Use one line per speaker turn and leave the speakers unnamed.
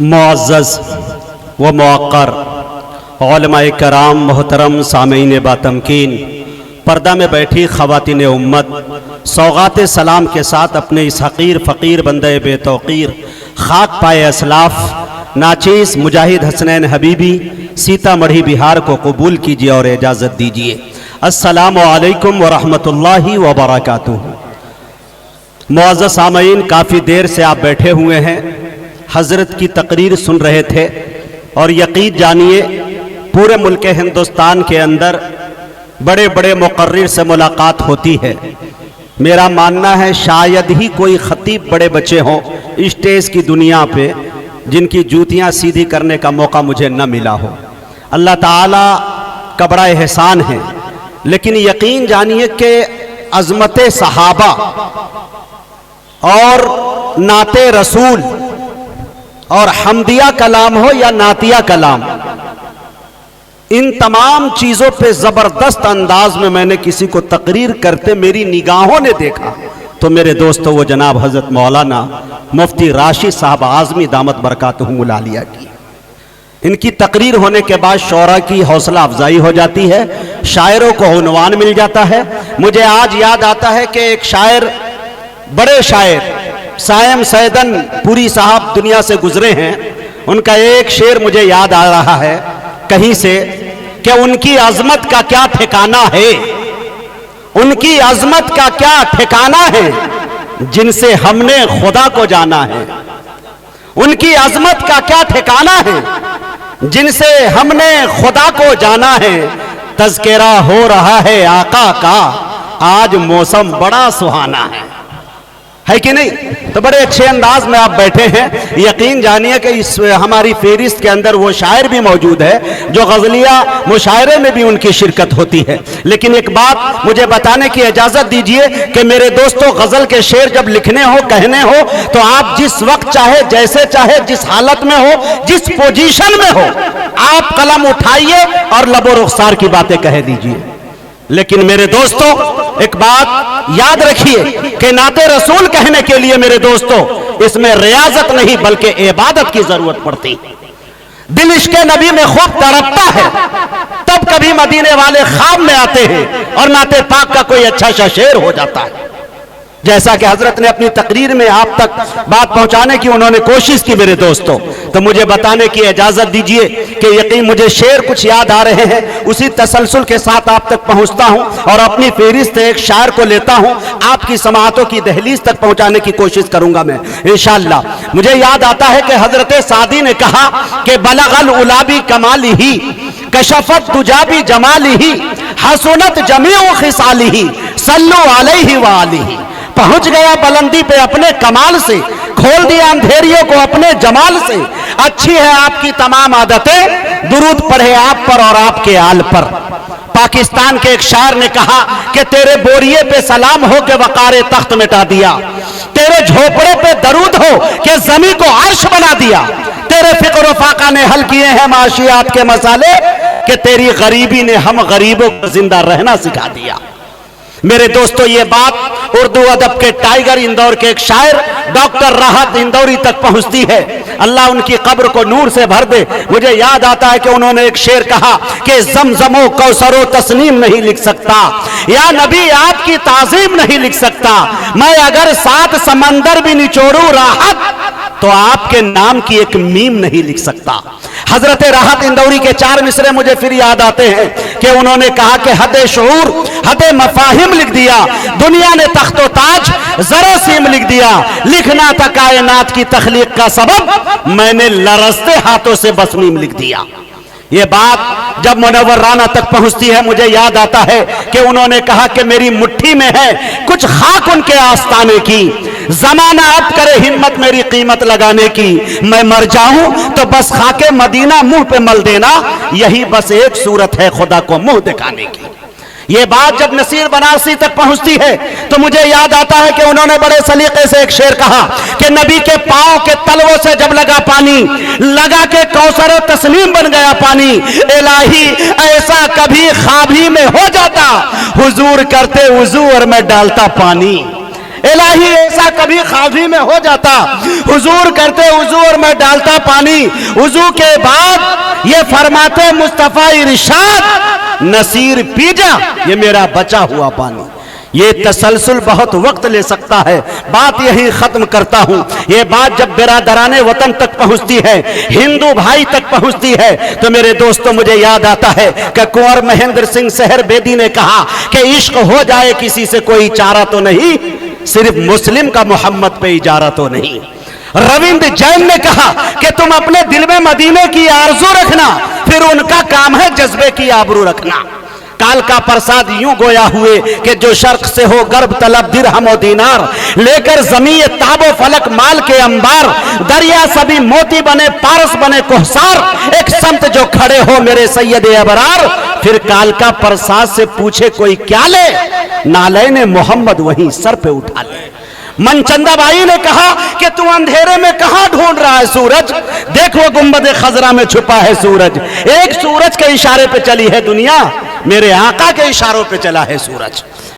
मुअज़्ज़ज़ व मुअक्कर उलमाए कराम, मोहतरम सामीन बातमकीन, पर्दा में बैठी ख़वातीन उम्मत, सौगात सलाम के साथ अपने इस हक़ीर फ़कीर बंदे बेतौक़ीर खाक पाए असलाफ़ नाचीस मुजाहिद हसनैन हबीबी सीतामढ़ी बिहार को कबूल कीजिए और इजाज़त दीजिए। अस्सलामु अलैकुम व रहमतुल्लाहि व बरकातुहू। मुअज़्ज़ज़ सामीन, काफ़ी देर से आप बैठे हुए हैं, हज़रत की तकरीर सुन रहे थे और यकीन जानिए पूरे मुल्क हिंदुस्तान के अंदर बड़े बड़े मुक़र्रिर से मुलाकात होती है। मेरा मानना है शायद ही कोई ख़तीब बड़े बच्चे हों स्टेज की दुनिया पे जिनकी जूतियाँ सीधी करने का मौका मुझे न मिला हो। अल्लाह ताला का बड़ा एहसान है। लेकिन यकीन जानिए कि अज़मत सहाबा और नाते रसूल और हमदिया कलाम हो या नातिया कलाम, इन तमाम चीज़ों पे ज़बरदस्त अंदाज में मैंने किसी को तकरीर करते मेरी निगाहों ने देखा तो मेरे दोस्तों वो जनाब हज़रत मौलाना मुफ्ती राशिद साहब आज़मी दामत बरकातुहुमुल आलिया की। इनकी तकरीर होने के बाद शौरा की हौसला अफजाई हो जाती है, शायरों को उन्वान मिल जाता है। मुझे आज याद आता है कि एक शायर, बड़े शायर सायम सैदन पुरी साहब दुनिया से गुजरे हैं। उनका एक शेर मुझे याद आ रहा है कहीं से कि उनकी अजमत का क्या ठिकाना है, उनकी अजमत का क्या ठिकाना है जिनसे हमने खुदा को जाना है। उनकी अजमत का क्या ठिकाना है जिनसे हमने खुदा को जाना है। तज़किरा हो रहा है आका का, आज मौसम बड़ा सुहाना है कि नहीं? तो बड़े अच्छे अंदाज में आप बैठे हैं। यकीन जानिए कि इस हमारी फेरिस्त के अंदर वो शायर भी मौजूद है जो गज़लिया मुशायरे में भी उनकी शिरकत होती है। लेकिन एक बात मुझे बताने की इजाज़त दीजिए कि मेरे दोस्तों, गज़ल के शेर जब लिखने हो, कहने हो, तो आप जिस वक्त चाहे, जैसे चाहे, जिस हालत में हो, जिस पोजीशन में हो, आप कलम उठाइए और लबो रुखसार की बातें कह दीजिए। लेकिन मेरे दोस्तों, एक बात याद रखिए कि नाते रसूल कहने के लिए मेरे दोस्तों इसमें रियाजत नहीं बल्कि इबादत की जरूरत पड़ती। दिल इश्क़े नबी में खूब तड़पता है, तब कभी मदीने वाले ख्वाब में आते हैं और नाते पाक का कोई अच्छा सा शेर हो जाता है। जैसा कि हजरत ने अपनी तकरीर में आप तक बात पहुंचाने की उन्होंने कोशिश की मेरे दोस्तों, तो मुझे बताने की इजाजत दीजिए कि यकीन मुझे शेर कुछ याद आ रहे हैं, उसी तसलसल के साथ आप तक पहुंचता हूं और अपनी फेरिस्त एक शायर को लेता हूं, आपकी समाअतों की दहलीज तक पहुंचाने की कोशिश करूंगा मैं इंशाअल्लाह। मुझे याद आता है कि हजरत सादी ने कहा कि बलगल उलाबी कमालिही कशफत तुजाबी जमालिही हसनत जमीउ खिसालिही सल्लु अलैहि व आलिही। पहुंच गया बुलंदी पे अपने कमाल से, खोल दिया अंधेरियों को अपने जमाल से। अच्छी है आपकी तमाम आदतें, दुरूद पढ़े आप पर और आपके आल पर। पाकिस्तान के एक शायर ने कहा कि तेरे बोरिए पे सलाम हो के वकारे तख्त मिटा दिया, तेरे झोपड़े पे दरूद हो कि जमी को अर्श बना दिया, तेरे फिक्र व फाका ने हल किए हैं माशियात के मसाले कि तेरी गरीबी ने हम गरीबों को जिंदा रहना सिखा दिया। मेरे दोस्तों, ये बात उर्दू अदब के टाइगर इंदौर के एक शायर डॉक्टर राहत इंदौरी तक पहुंचती है। अल्लाह उनकी कब्र को नूर से भर दे। मुझे याद आता है कि उन्होंने एक शेर कहा कि ज़मज़मो कौसरो तस्नीम नहीं लिख सकता, या नबी आपकी ताज़ीम नहीं लिख सकता, मैं अगर 7 समंदर भी निचोड़ूं राहत तो आपके नाम की एक मीम नहीं लिख सकता। हजरत राहत इंदौरी के 4 मिसरे मुझे फिर याद आते हैं कि उन्होंने कहा कि हदे शऊर हदे मफाहिम लिख दिया, दुनिया ने तख्तो ताज जरा सीम लिख दिया, लिखना था कायनात की तख्लीक का सबब, मैंने लरजते हाथों से बस मीम लिख दिया। ये बात जब मुनव्वराना तक पहुंचती है, मुझे याद आता है कि उन्होंने कहा कि मेरी मुट्ठी में है कुछ खाक उनके आस्ताने की, जमाना अब करे हिम्मत मेरी कीमत लगाने की, मैं मर जाऊं तो बस खाके मदीना मुंह पे मल देना, यही बस एक सूरत है खुदा को मुंह दिखाने की। ये बात जब नसीर बनारसी तक पहुंचती है तो मुझे याद आता है कि उन्होंने बड़े सलीके से एक शेर कहा कि नबी के पांव के तलवों से जब लगा पानी, लगा के कौसर तस्लीम बन गया पानी, इलाही ऐसा कभी ख्वाब ही में हो जाता, हुजूर करते वुजू और मैं डालता पानी। الہی ایسا کبھی خوابی میں ہو جاتا، حضور کرتے وضو اور میں ڈالتا پانی، وضو کے بعد یہ فرماتے مصطفیٰ ارشاد نصیر پی جا، یہ میرا بچا ہوا پانی۔ یہ تسلسل بہت وقت لے سکتا ہے، بات یہی ختم کرتا ہوں۔ یہ بات جب برادران وطن تک پہنچتی ہے، ہندو بھائی تک پہنچتی ہے، تو میرے دوستوں مجھے یاد آتا ہے کہ کنور مہندر سنگھ سہر بیدی نے کہا کہ عشق ہو جائے کسی سے کوئی چارہ تو نہیں، صرف مسلم کا محمد پہ اجارہ تو نہیں۔ روند جین نے کہا کہ تم اپنے دل میں مدینے کی آرزو رکھنا، پھر ان کا کام ہے جذبے کی آبرو رکھنا۔ کالکا پرساد یوں گویا ہوئے کہ جو شرق سے ہو غرب طلب درہم و دینار، لے کر زمین تاب و فلک مال کے انبار، دریا سبھی موتی بنے پارس بنے کوہسار، ایک سمت جو کھڑے ہو میرے سید ابرار، پھر کالکا پرساد سے پوچھے کوئی کیا لے، نالین محمد وہیں سر پہ اٹھا لے۔ منچندہ بائی نے کہا کہ تو اندھیرے میں کہاں ڈھونڈ رہا ہے سورج، دیکھ وہ گنبد خضرا میں چھپا ہے سورج۔ ایک سورج کے اشارے پہ چلی ہے دنیا، میرے آقا کے اشاروں پہ چلا ہے سورج۔